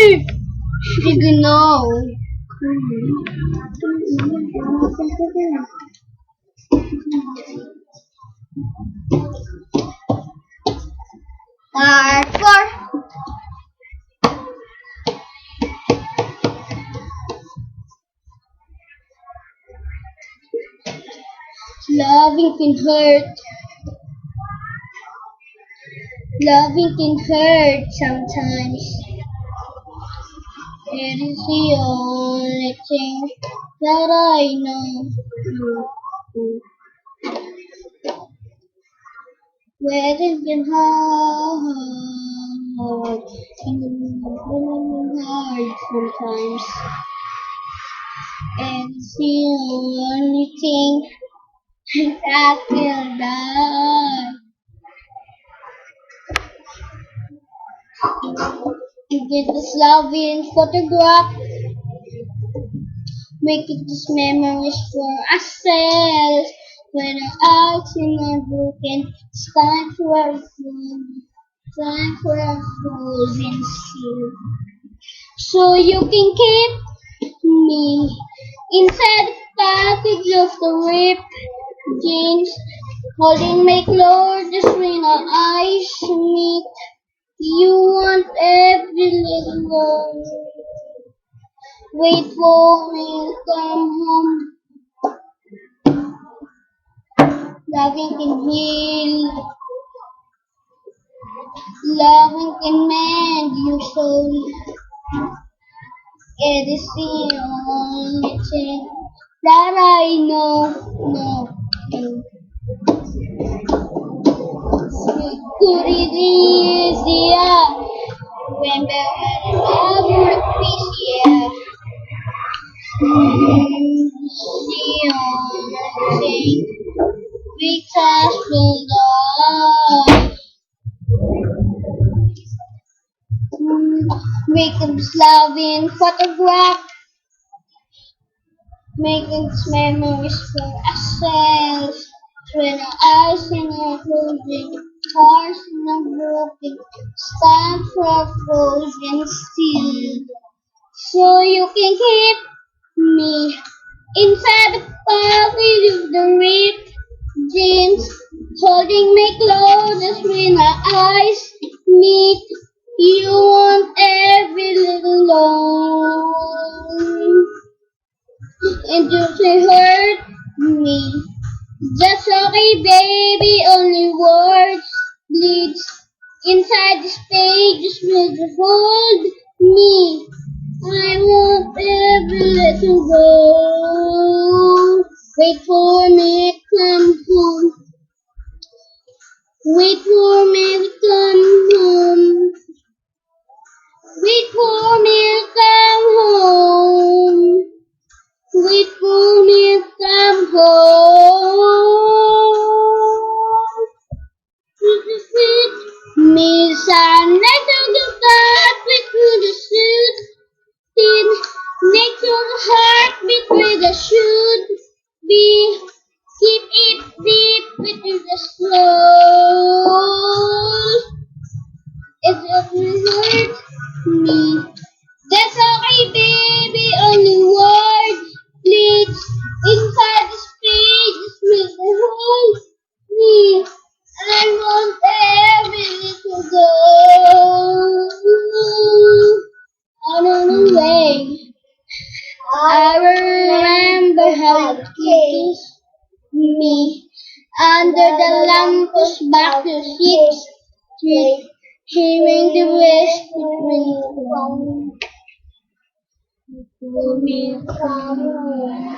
Sige na. Four. Loving can hurt. Loving can hurt sometimes. It is the only thing that I know. Where it can hard, hard sometimes. It's the only thing that will die. To get this loving photograph, make it this memories for ourselves. When our eyes are broken, it's time for our food, time for our frozen still. So you can keep me inside the package of the ripped jeans, holding my clothes when our eyes meet. You want every little one. Wait for me to come home. Loving can heal. Loving can mend your soul. It is the only thing that I know. Could it be easier when there had another piece, yeah. The only thing we touch will die. Making this loving photograph, making these memories for ourselves. When our eyes are closing, hearts are broken, stand for frozen still. So you can keep me inside the package of the ripped jeans, holding me close when our eyes meet. You want every little long, and you can hurt me. That's okay, baby. Only words bleeds inside the pages will hold me. I want every little go. Wait for me to come home. Wait for me to come home. Wait for me to come home. Wait for me to come home. Me sunlight to the dark between the suit. Make your heart beat where the should be. Keep it deep between the soul. It will hurt me. That's okay, baby. Only words bleeds inside the space will hold me. I want every little girl on the way. I remember how it kissed me under the lamppost back to 6th Street, hearing the west between the phone. For me, come home.